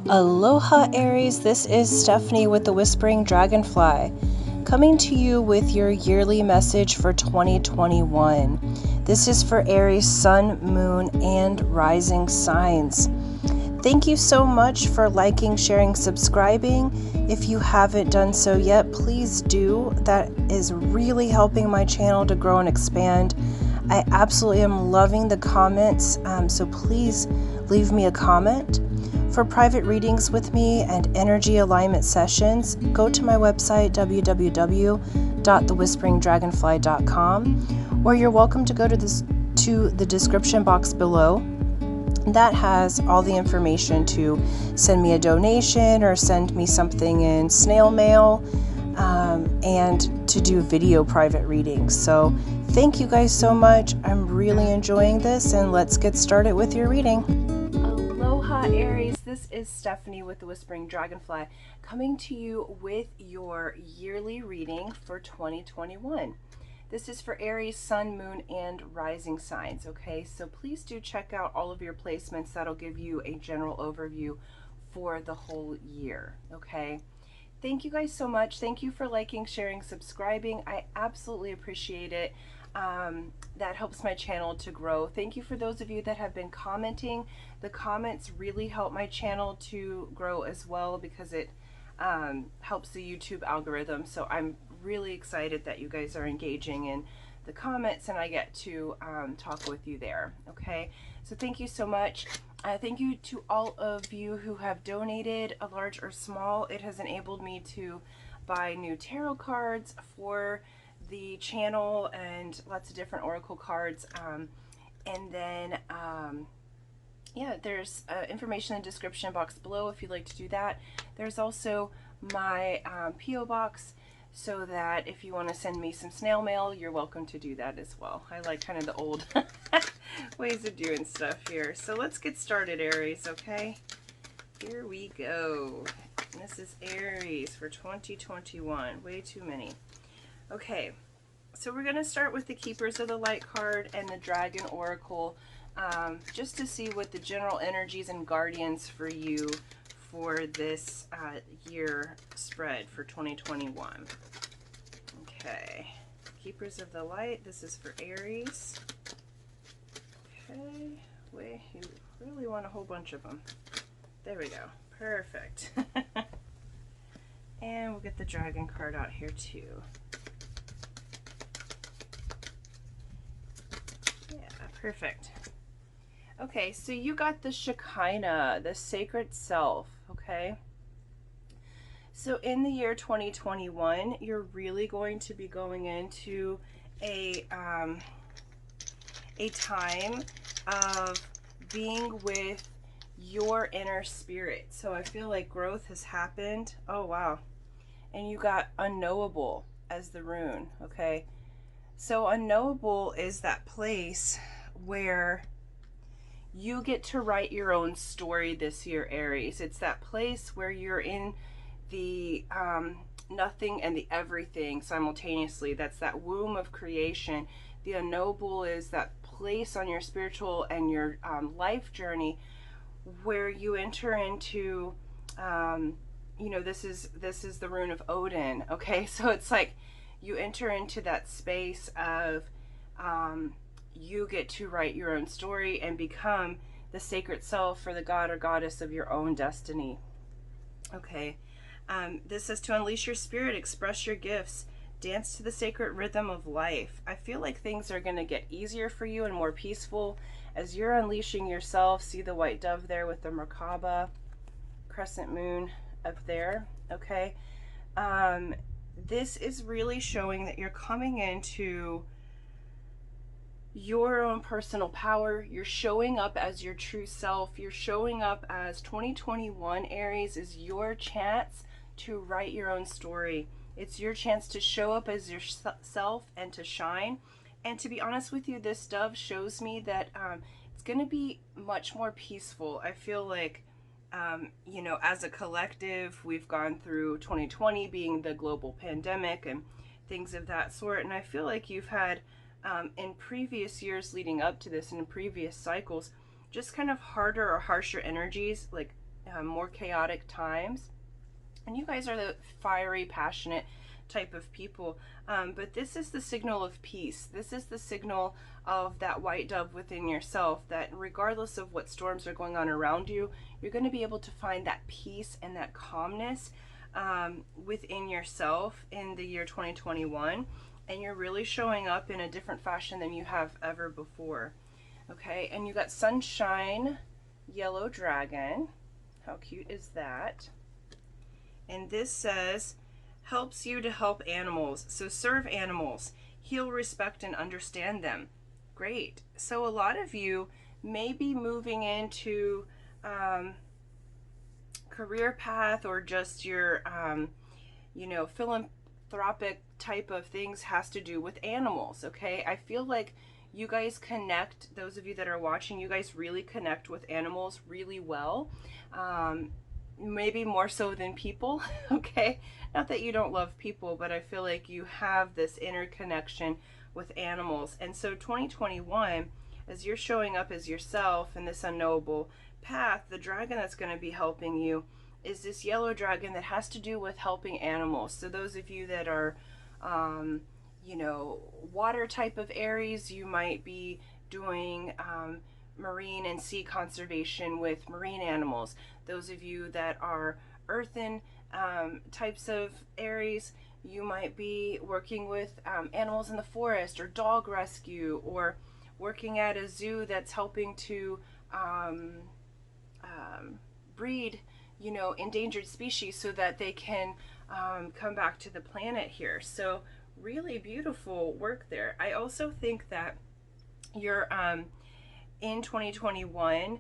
Aloha Aries, this is Stephanie with the Whispering Dragonfly, coming to you with your yearly message for 2021. This is for Aries, Sun, Moon, and Rising signs. Thank you so much for liking, sharing, subscribing. If you haven't done so yet, please do. That is really helping my channel to grow and expand. I absolutely am loving the comments, so please leave me a comment. For private readings with me and energy alignment sessions, go to my website, www.thewhisperingdragonfly.com, or you're welcome to go to the description box below. That has all the information to send me a donation or send me something in snail mail, and to do video private readings. So thank you guys so much. I'm really enjoying this, and let's get started with your reading. Aloha Aries, this is Stephanie with the Whispering Dragonfly, coming to you with your yearly reading for 2021. This is for Aries, Sun, Moon, and Rising signs, okay? So please do check out all of your placements. That'll give you a general overview for the whole year, okay? Thank you guys so much. Thank you for liking, sharing, subscribing. I absolutely appreciate it. That helps my channel to grow. Thank you for those of you that have been commenting. The comments really help my channel to grow as well because it helps the YouTube algorithm. So I'm really excited that you guys are engaging in the comments and I get to talk with you there. Okay, so thank you so much. Thank you to all of you who have donated, a large or small. It has enabled me to buy new tarot cards for the channel and lots of different oracle cards. And then yeah, there's information in the description box below if you'd like to do that. There's also my P.O. box, so that if you want to send me some snail mail, you're welcome to do that as well. I like kind of the old ways of doing stuff here. So let's get started, Aries, okay? Here we go. And this is Aries for 2021. Way too many. Okay, so we're going to start with the Keepers of the Light card and the Dragon Oracle, just to see what the general energies and guardians for you for this year spread for 2021. Okay, Keepers of the Light, this is for Aries. Okay, wait, you really want a whole bunch of them. There we go, perfect. And we'll get the Dragon card out here too. Yeah, perfect. Okay, so you got the Shekinah, the sacred self, okay? So in the year 2021, you're really going to be going into a time of being with your inner spirit. So I feel like growth has happened. Oh, wow. And you got unknowable as the rune, okay? So unknowable is that place where you get to write your own story this year, Aries. It's that place where you're in the nothing and the everything simultaneously. That's that womb of creation. The unknowable is that place on your spiritual and your life journey where you enter into, you know, this is the rune of Odin, okay? So it's like you enter into that space of you get to write your own story and become the sacred self for the god or goddess of your own destiny. Okay, this says to unleash your spirit, express your gifts, dance to the sacred rhythm of life. I feel like things are going to get easier for you and more peaceful as you're unleashing yourself. See the white dove there with the Merkaba crescent moon up there. Okay, this is really showing that you're coming into your own personal power. You're showing up as your true self. You're showing up as 2021, Aries, is your chance to write your own story. It's your chance to show up as yourself and to shine. And to be honest with you, this dove shows me that it's going to be much more peaceful. I feel like, you know, as a collective, we've gone through 2020 being the global pandemic and things of that sort. And I feel like you've had in previous years leading up to this and in previous cycles, just kind of harder or harsher energies, like more chaotic times. And you guys are the fiery, passionate type of people. But this is the signal of peace. This is the signal of that white dove within yourself, that regardless of what storms are going on around you, you're going to be able to find that peace and that calmness within yourself in the year 2021. And you're really showing up in a different fashion than you have ever before. Okay, and you got Sunshine Yellow Dragon. How cute is that? And this says, helps you to help animals. So serve animals, heal, respect, and understand them. Great. So a lot of you may be moving into career path, or just your, philanthropic type of things has to do with animals. Okay. I feel like you guys connect, those of you that are watching, you guys really connect with animals really well. Maybe more so than people. Okay, not that you don't love people, but I feel like you have this interconnection with animals. And so 2021, as you're showing up as yourself in this unknowable path, the dragon that's going to be helping you is this yellow dragon that has to do with helping animals. So those of you that are water type of Aries, you might be doing marine and sea conservation with marine animals. Those of you that are earthen types of Aries, you might be working with animals in the forest, or dog rescue, or working at a zoo that's helping to breed, endangered species so that they can come back to the planet here. So really beautiful work there. I also think that you're in 2021,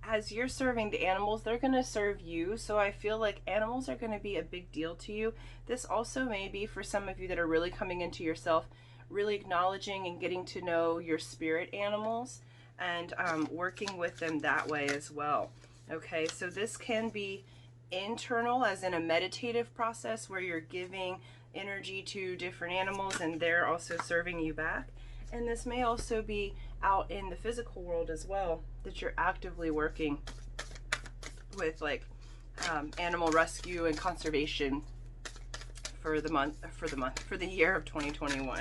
as you're serving the animals, they're going to serve you. So I feel like animals are going to be a big deal to you. This also may be for some of you that are really coming into yourself, really acknowledging and getting to know your spirit animals, and working with them that way as well. Okay, so this can be internal, as in a meditative process where you're giving energy to different animals and they're also serving you back. And this may also be out in the physical world as well, that you're actively working with, like animal rescue and conservation for the year of 2021.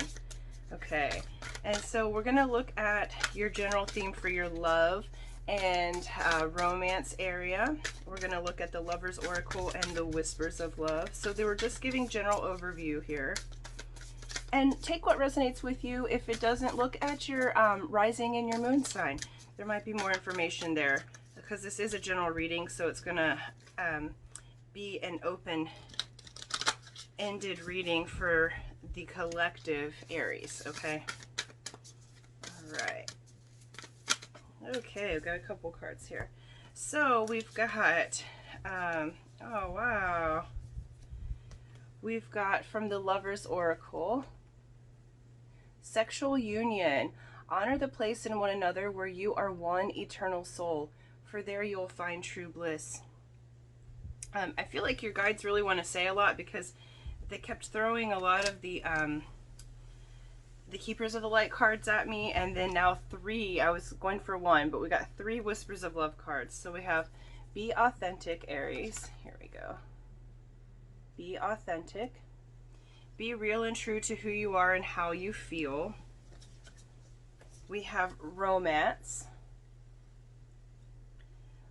Okay, and so we're going to look at your general theme for your love and romance area. We're going to look at the Lover's Oracle and the Whispers of Love. So they were just giving general overview here. And take what resonates with you. If it doesn't, look at your rising and your moon sign. There might be more information there, because this is a general reading, so it's going to be an open-ended reading for the collective Aries, okay? All right. Okay, I've got a couple cards here. So we've got, oh wow. We've got from the Lover's Oracle, sexual union. Honor the place in one another where you are one eternal soul, for there you'll find true bliss. I feel like your guides really want to say a lot, because they kept throwing a lot of the Keepers of the Light cards at me, and then now 3. I was going for 1, but we got 3 Whispers of Love cards. So we have Be Authentic, Aries. Here we go. Be authentic. Be real and true to who you are and how you feel. We have Romance.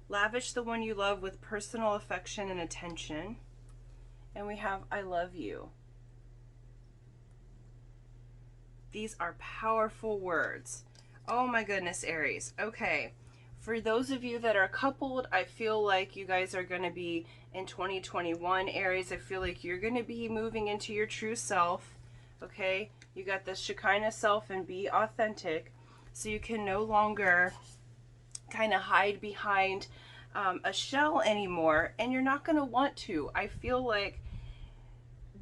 Lavish the one you love with personal affection and attention. And we have I love you. These are powerful words. Oh my goodness, Aries. Okay. For those of you that are coupled, I feel like you guys are going to be in 2021, Aries. I feel like you're going to be moving into your true self. Okay. You got the Shekinah self and be authentic. So you can no longer kind of hide behind a shell anymore. And you're not going to want to. I feel like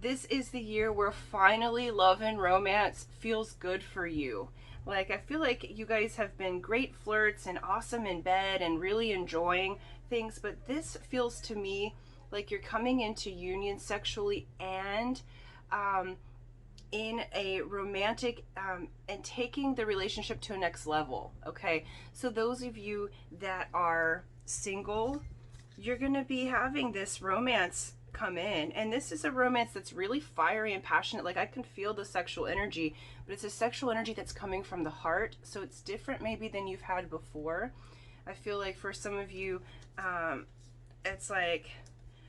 this is the year where finally love and romance feels good for you. Like, I feel like you guys have been great flirts and awesome in bed and really enjoying things, but this feels to me like you're coming into union sexually and in a romantic and taking the relationship to a next level. Okay, so those of you that are single, you're going to be having this romance come in, and this is a romance that's really fiery and passionate. Like, I can feel the sexual energy, but it's a sexual energy that's coming from the heart, so it's different maybe than you've had before. I feel like for some of you, it's like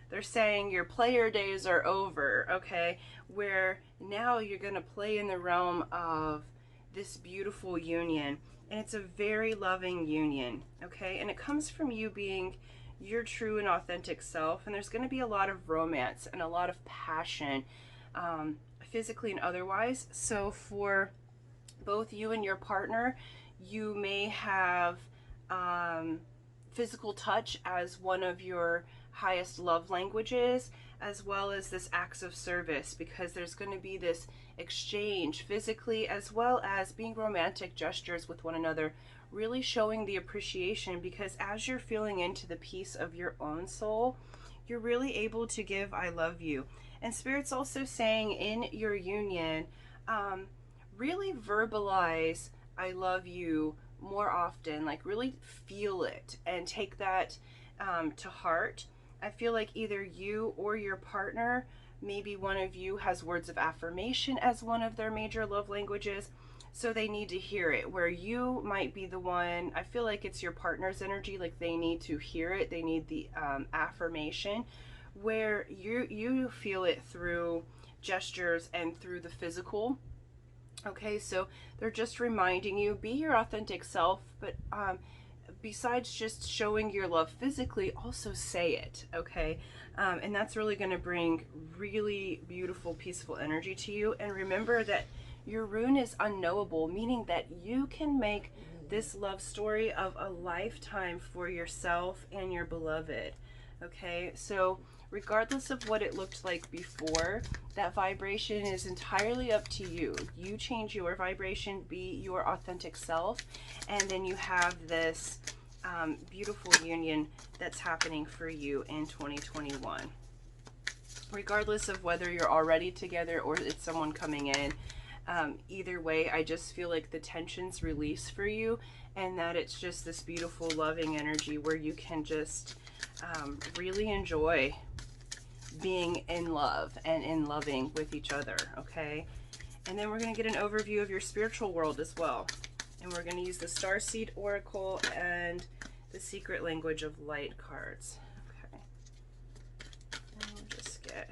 they're saying your player days are over, okay? Where now you're going to play in the realm of this beautiful union, and it's a very loving union, okay? And it comes from you being your true and authentic self, and there's going to be a lot of romance and a lot of passion, physically and otherwise. So for both you and your partner, you may have physical touch as one of your highest love languages, as well as this acts of service, because there's going to be this exchange physically as well as being romantic gestures with one another, really showing the appreciation, because as you're feeling into the peace of your own soul, you're really able to give I love you. And Spirit's also saying in your union, really verbalize I love you more often, like really feel it and take that to heart. I feel like either you or your partner, maybe one of you has words of affirmation as one of their major love languages, so they need to hear it. Where you might be the one, I feel like it's your partner's energy, like they need to hear it, they need the affirmation, where you feel it through gestures and through the physical. Okay, so they're just reminding you, be your authentic self, but besides just showing your love physically, also say it, okay? And that's really going to bring really beautiful, peaceful energy to you. And remember that your rune is unknowable, meaning that you can make this love story of a lifetime for yourself and your beloved, okay? So regardless of what it looked like before, that vibration is entirely up to you. You change your vibration, be your authentic self, and then you have this beautiful union that's happening for you in 2021. Regardless of whether you're already together or it's someone coming in, either way, I just feel like the tension's release for you, and that it's just this beautiful, loving energy where you can just really enjoy being in love and in loving with each other, okay? And then we're going to get an overview of your spiritual world as well. And we're going to use the Starseed Oracle and the Secret Language of Light cards. Okay. And we'll just get...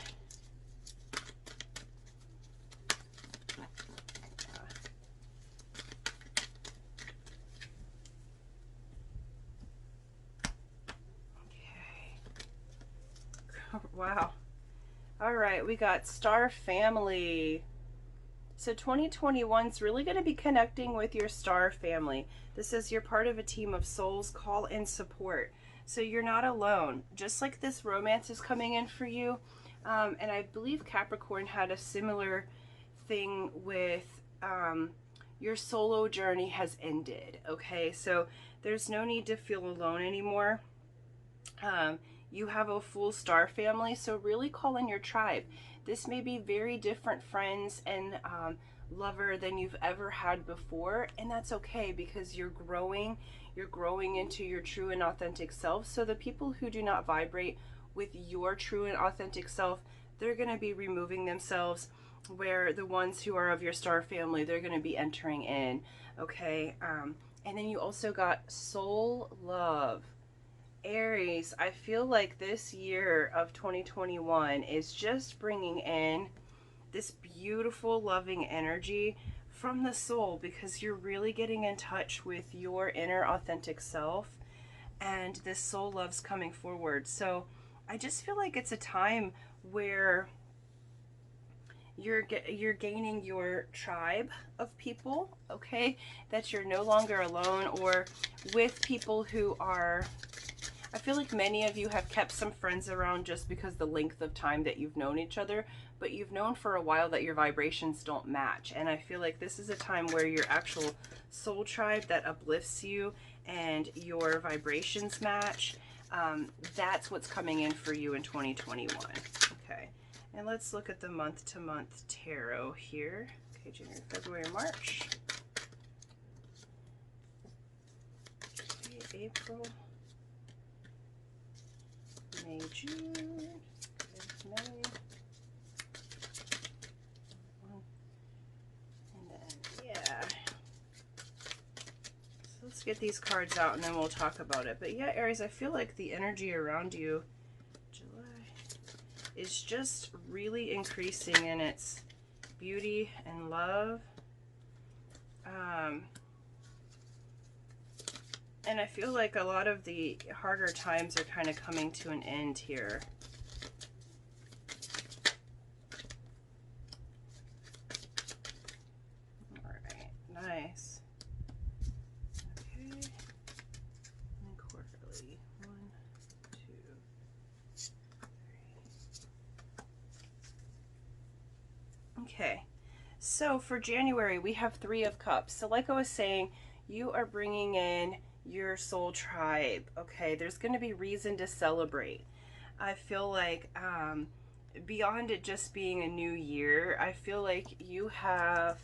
Wow. All right, we got Star Family. So 2021 is really going to be connecting with your star family. This is you're part of a team of souls, call in support. So you're not alone. Just like this romance is coming in for you. And I believe Capricorn had a similar thing with your solo journey has ended. Okay, so there's no need to feel alone anymore. You have a full star family, so really call in your tribe. This may be very different friends and lover than you've ever had before, and that's okay, because you're growing into your true and authentic self. So the people who do not vibrate with your true and authentic self, they're going to be removing themselves, where the ones who are of your star family, they're going to be entering in, okay? And then you also got soul love. Aries, I feel like this year of 2021 is just bringing in this beautiful, loving energy from the soul, because you're really getting in touch with your inner authentic self, and this soul love's coming forward. So I just feel like it's a time where you're gaining your tribe of people, okay? That you're no longer alone, or with people who are... I feel like many of you have kept some friends around just because the length of time that you've known each other, but you've known for a while that your vibrations don't match. And I feel like this is a time where your actual soul tribe that uplifts you and your vibrations match, that's what's coming in for you in 2021. Okay, and let's look at the month-to-month tarot here. Okay, January, February, March. Okay, April. May, June. May. And then, yeah. So let's get these cards out and then we'll talk about it. But yeah, Aries, I feel like the energy around you, July, is just really increasing in its beauty and love. And I feel like a lot of the harder times are kind of coming to an end here. All right, nice. Okay, and quarterly. 1, 2, 3. Okay, so for January, we have 3 of Cups. So like I was saying, you are bringing in your soul tribe. Okay, there's going to be reason to celebrate. I feel like beyond it just being a new year, I feel like you have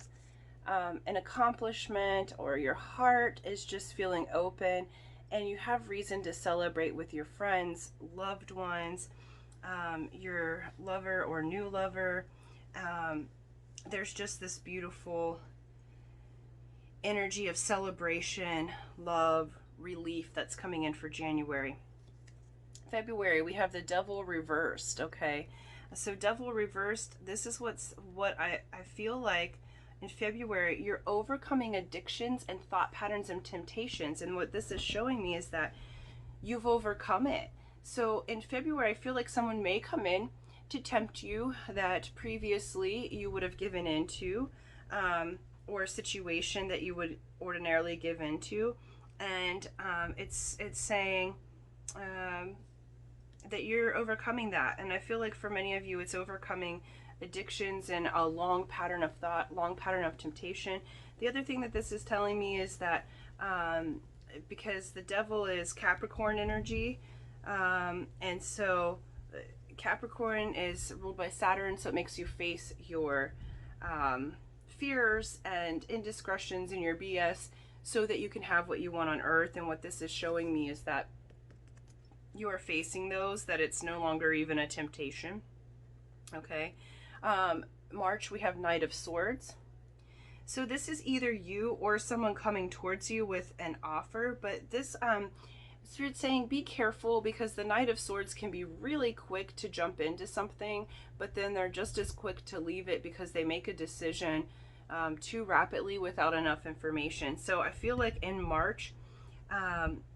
an accomplishment, or your heart is just feeling open, and you have reason to celebrate with your friends, loved ones, your lover or new lover. There's just this beautiful energy of celebration, love, relief that's coming in for January. February, we have the Devil reversed. Okay, so Devil reversed, this is what I feel like in February, you're overcoming addictions and thought patterns and temptations. And what this is showing me is that you've overcome it. So in February, I feel like someone may come in to tempt you that previously you would have given into, or a situation that you would ordinarily give into, and it's saying that you're overcoming that. And I feel like for many of you, it's overcoming addictions and a long pattern of thought, long pattern of temptation. The other thing that this is telling me is that because the Devil is Capricorn energy, and so Capricorn is ruled by Saturn, so it makes you face your fears and indiscretions in your BS so that you can have what you want on earth. And what this is showing me is that you are facing those, that it's no longer even a temptation. Okay. March, we have Knight of Swords. So this is either you or someone coming towards you with an offer, but this Spirit's saying be careful, because the Knight of Swords can be really quick to jump into something, but then they're just as quick to leave it because they make a decision too rapidly without enough information. So I feel like in March,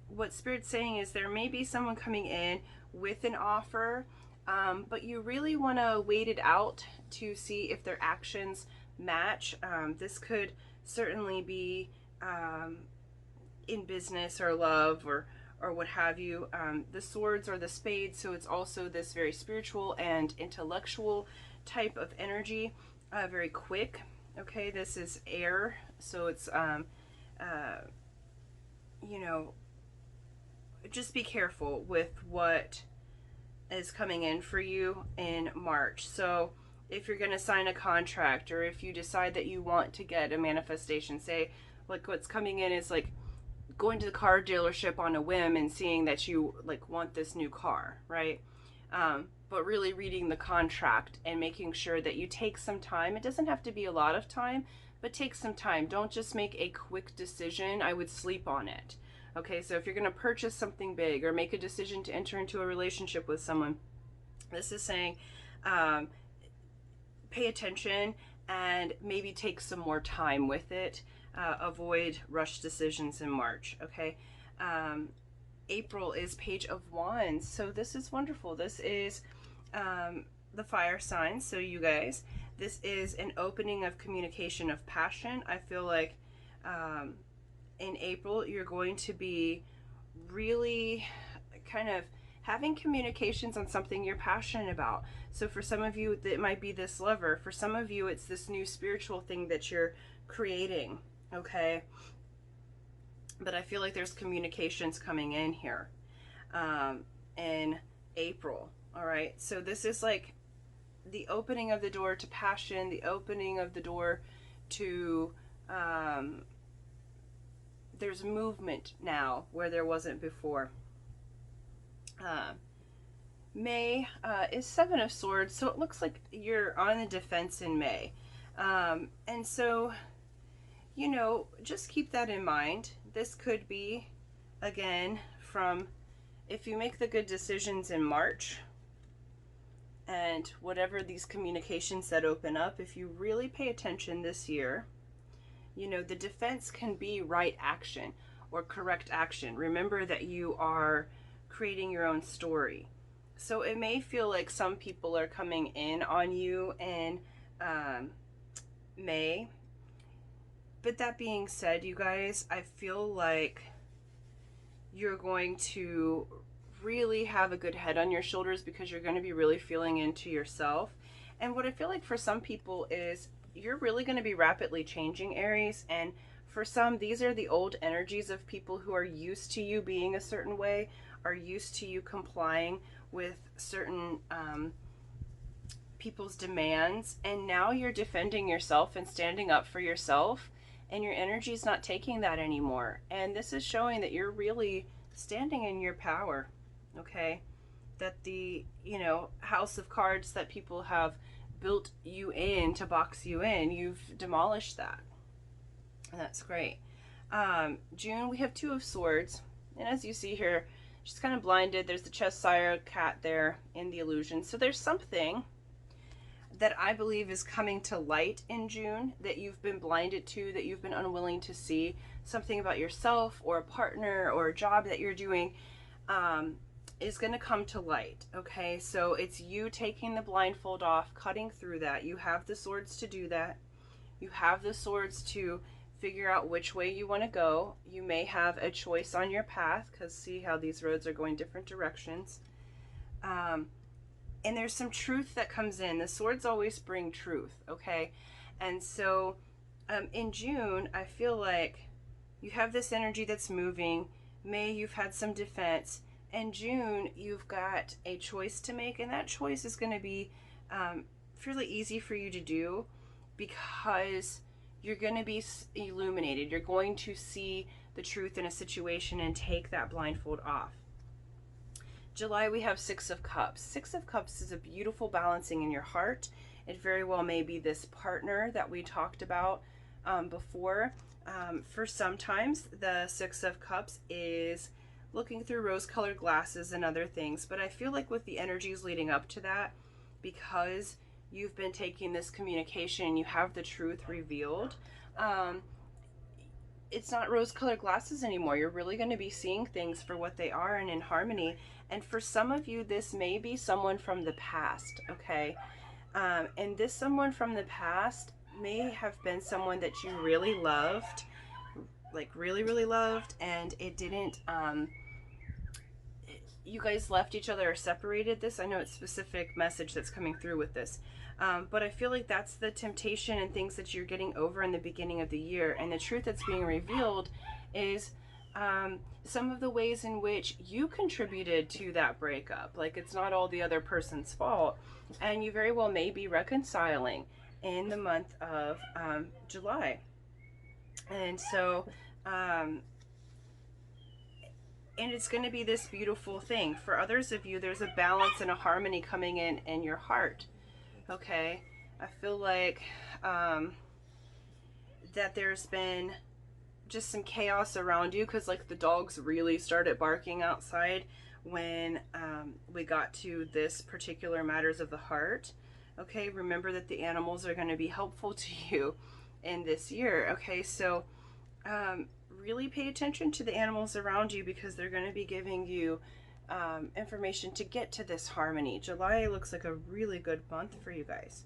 what Spirit's saying is there may be someone coming in with an offer, but you really want to wait it out to see if their actions match. This could certainly be in business or love or what have you. The swords or the spades, so it's also this very spiritual and intellectual type of energy, very quick. Okay, this is air, so it's you know, just be careful with what is coming in for you in March. So if you're going to sign a contract, or if you decide that you want to get a manifestation, say like what's coming in is like going to the car dealership on a whim and seeing that you like want this new car, right? But really reading the contract and making sure that you take some time. It doesn't have to be a lot of time, but take some time. Don't just make a quick decision. I would sleep on it. Okay, so if you're going to purchase something big or make a decision to enter into a relationship with someone, this is saying pay attention and maybe take some more time with it. Avoid rush decisions in March. Okay. April is Page of Wands. So this is wonderful. This is the fire signs. So you guys, this is an opening of communication, of passion. I feel like in April, you're going to be really kind of having communications on something you're passionate about. So for some of you, it might be this lover. For some of you, it's this new spiritual thing that you're creating. Okay. But I feel like there's communications coming in here in April. All right. So this is like the opening of the door to passion, the opening of the door to, there's movement now where there wasn't before. May is Seven of Swords, so it looks like you're on the defense in May. And so, you know, just keep that in mind. This could be, again, from if you make the good decisions in March and whatever these communications that open up, if you really pay attention this year, you know, the defense can be right action or correct action. Remember that you are creating your own story. So it may feel like some people are coming in on you in May. But that being said, you guys, I feel like you're going to really have a good head on your shoulders because you're going to be really feeling into yourself. And what I feel like for some people is you're really going to be rapidly changing, Aries. And for some, these are the old energies of people who are used to you being a certain way, are used to you complying with certain people's demands. And now you're defending yourself and standing up for yourself. And your energy is not taking that anymore. And this is showing that you're really standing in your power, okay? That the, you know, house of cards that people have built you in to box you in, you've demolished that. And that's great. June, we have Two of Swords. And as you see here, she's kind of blinded. There's the Cheshire cat there in the illusion. So there's something that I believe is coming to light in June that you've been blinded to, that you've been unwilling to see. Something about yourself or a partner or a job that you're doing is going to come to light. Okay, so it's you taking the blindfold off, cutting through that. You have the swords to do that. You have the swords to figure out which way you want to go. You may have a choice on your path because see how these roads are going different directions. And there's some truth that comes in. The swords always bring truth, okay? And so in June, I feel like you have this energy that's moving. May, you've had some defense. And June, you've got a choice to make, and that choice is going to be fairly easy for you to do because you're going to be illuminated. You're going to see the truth in a situation and take that blindfold off. July, we have Six of Cups. Six of Cups is a beautiful balancing in your heart. It very well may be this partner that we talked about before. For sometimes, the Six of Cups is looking through rose-colored glasses and other things. But I feel like with the energies leading up to that, because you've been taking this communication, you have the truth revealed, it's not rose-colored glasses anymore. You're really going to be seeing things for what they are and in harmony. And for some of you, this may be someone from the past, okay? And this someone from the past may have been someone that you really loved, like really, really loved, and it didn't, you guys left each other or separated this. I know it's a specific message that's coming through with this. But I feel like that's the temptation and things that you're getting over in the beginning of the year. And the truth that's being revealed is some of the ways in which you contributed to that breakup. Like it's not all the other person's fault. And you very well may be reconciling in the month of July. And so, and it's going to be this beautiful thing. For others of you, there's a balance and a harmony coming in your heart. Okay, I feel like that there's been just some chaos around you because like the dogs really started barking outside when we got to this particular matters of the heart. Okay, remember that the animals are going to be helpful to you in this year. Okay, so really pay attention to the animals around you because they're going to be giving you information to get to this harmony. July looks like a really good month for you guys.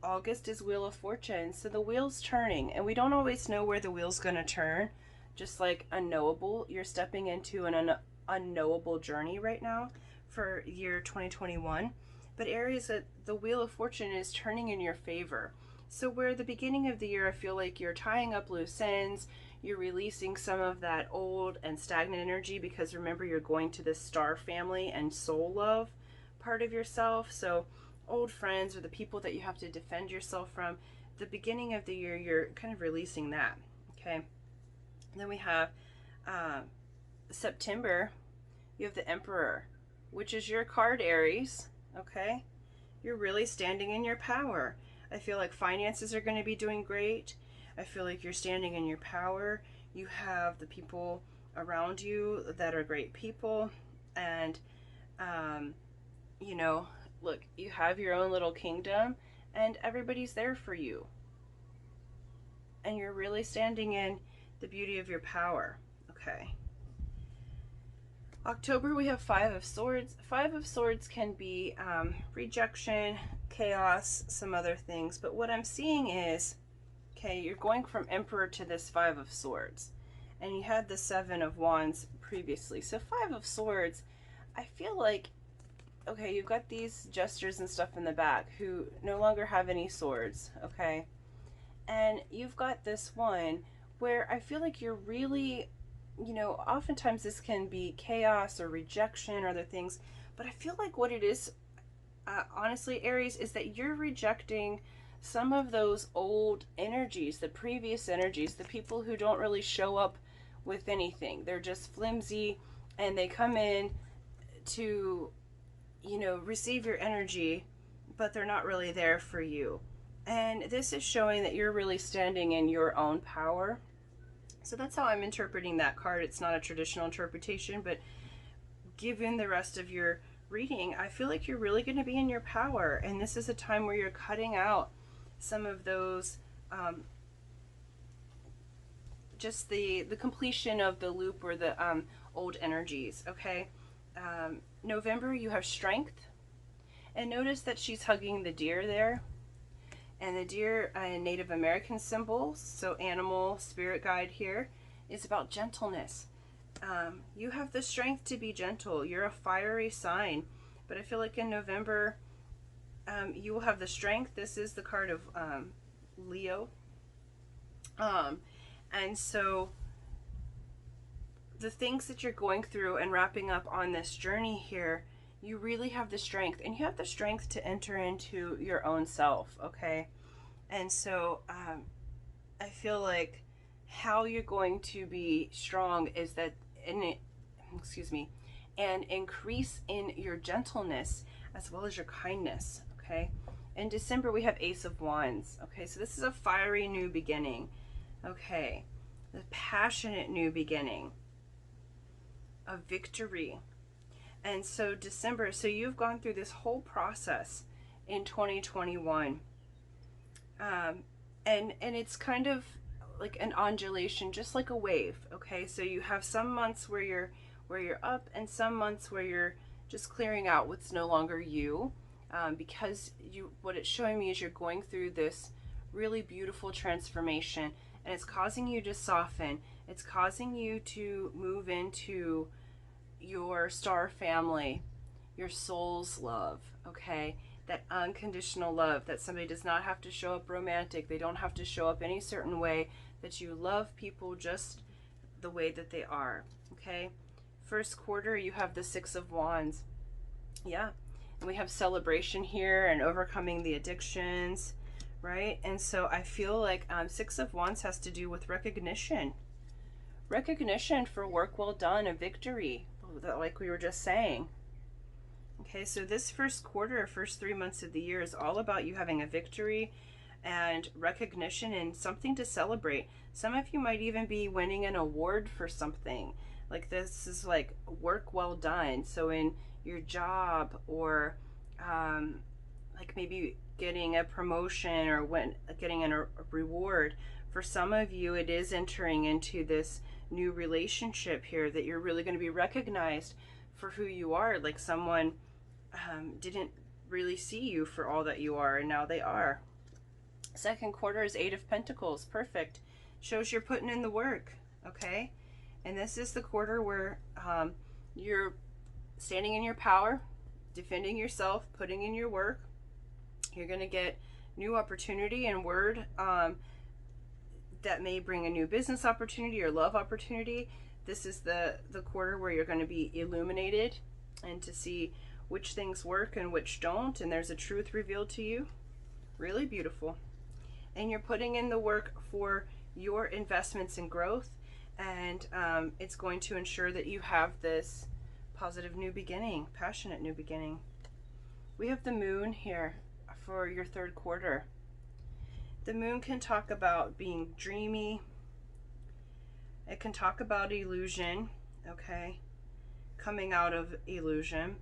August is Wheel of Fortune, so the wheel's turning, and we don't always know where the wheel's going to turn. Just like unknowable, you're stepping into an unknowable journey right now for year 2021. But Aries, the Wheel of Fortune is turning in your favor. So where the beginning of the year, I feel like you're tying up loose ends, you're releasing some of that old and stagnant energy because remember you're going to this star family and soul love part of yourself. So old friends or the people that you have to defend yourself from, the beginning of the year, you're kind of releasing that, okay? And then we have September, you have the Emperor. which is your card, Aries, okay? You're really standing in your power. I feel like finances are going to be doing great. I feel like you're standing in your power. You have the people around you that are great people. And, you know, look, you have your own little kingdom and everybody's there for you. And you're really standing in the beauty of your power, okay? October, we have Five of Swords. Five of Swords can be rejection, chaos, some other things. But what I'm seeing is, okay, you're going from Emperor to this Five of Swords. And you had the Seven of Wands previously. So Five of Swords, I feel like, okay, you've got these jesters and stuff in the back who no longer have any swords, okay? And you've got this one where I feel like you're really, you know, oftentimes this can be chaos or rejection or other things, but I feel like what it is, honestly, Aries, is that you're rejecting some of those old energies, the previous energies, the people who don't really show up with anything. They're just flimsy and they come in to, you know, receive your energy, but they're not really there for you. And this is showing that you're really standing in your own power. So that's how I'm interpreting that card. It's not a traditional interpretation, but given the rest of your reading, I feel like you're really going to be in your power. And this is a time where you're cutting out some of those, just the completion of the loop or the old energies, okay? November, you have Strength. And notice that she's hugging the deer there. And the deer, Native American symbols, so animal, spirit guide here, is about gentleness. You have the strength to be gentle. You're a fiery sign. But I feel like in November, you will have the strength. This is the card of Leo. And so the things that you're going through and wrapping up on this journey here, you really have the strength, and you have the strength to enter into your own self, okay? And so I feel like how you're going to be strong is that, and increase in your gentleness as well as your kindness, okay? In December, we have Ace of Wands, okay? So this is a fiery new beginning, okay? The passionate new beginning, a victory. And so December, so you've gone through this whole process in 2021. And it's kind of like an undulation, just like a wave, okay? So you have some months where you're up and some months where you're just clearing out what's no longer you, because what it's showing me is you're going through this really beautiful transformation, and it's causing you to soften. It's causing you to move into your star family, your soul's love, okay? That unconditional love, that somebody does not have to show up romantic. They don't have to show up any certain way, that you love people just the way that they are, okay? First quarter, you have the Six of Wands. Yeah, and we have celebration here and overcoming the addictions, right? And so I feel like Six of Wands has to do with recognition. Recognition for work well done, a victory, like we were just saying. Okay, so this first quarter, first 3 months of the year is all about you having a victory and recognition and something to celebrate. Some of you might even be winning an award for something. Like this is like work well done. So in your job, or like maybe getting a promotion or getting a reward. For some of you, it is entering into this new relationship here that you're really going to be recognized for who you are. Like someone didn't really see you for all that you are, and now they are. Second quarter is Eight of Pentacles. Perfect. Shows you're putting in the work, okay? And this is the quarter where you're standing in your power, defending yourself, putting in your work. You're going to get new opportunity and word that may bring a new business opportunity or love opportunity. This is the quarter where you're going to be illuminated and to see which things work and which don't, and there's a truth revealed to you. Really beautiful. And you're putting in the work for your investments and growth, and it's going to ensure that you have this positive new beginning, passionate new beginning. We have the moon here for your third quarter. The moon can talk about being dreamy. It can talk about illusion, okay? Coming out of illusion.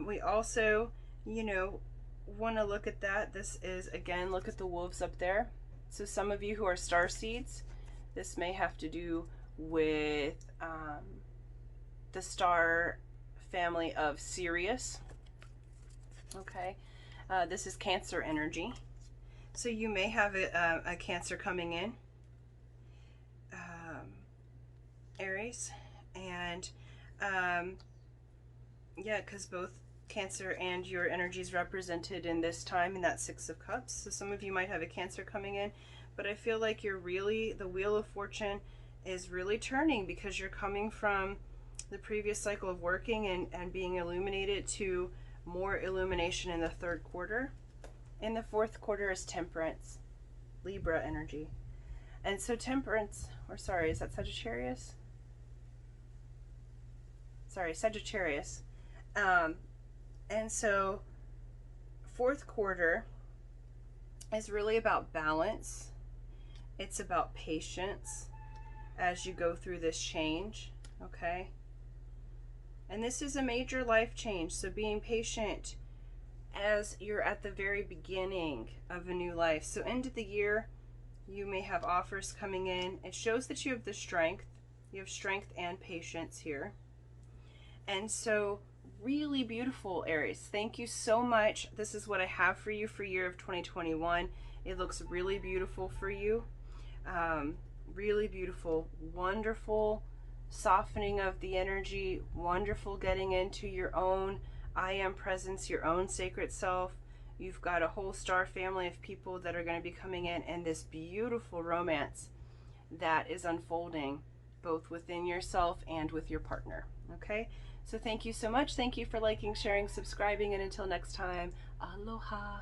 We also, you know, want to look at that. This is, again, look at the wolves up there. So some of you who are star seeds, this may have to do with the star family of Sirius. Okay, this is Cancer energy. So you may have a Cancer coming in, Aries, and yeah, because both Cancer and your energy is represented in this time in that Six of Cups. So some of you might have a Cancer coming in, but I feel like you're really, the Wheel of Fortune is really turning because you're coming from the previous cycle of working and being illuminated to more illumination in the third quarter. In the fourth quarter is Temperance, Libra energy. And so Temperance, or sorry, is that Sagittarius? Sorry, Sagittarius. And so fourth quarter is really about balance. It's about patience as you go through this change, okay? And this is a major life change, so being patient as you're at the very beginning of a new life. So end of the year, you may have offers coming in. It shows that you have the strength. You have strength and patience here. And so really beautiful, Aries. Thank you so much. This is what I have for you for year of 2021. It looks really beautiful for you. Really beautiful, wonderful softening of the energy, wonderful getting into your own I am presence, your own sacred self. You've got a whole star family of people that are going to be coming in, and this beautiful romance that is unfolding both within yourself and with your partner. Okay, so thank you so much. Thank you for liking, sharing, subscribing, and until next time, aloha.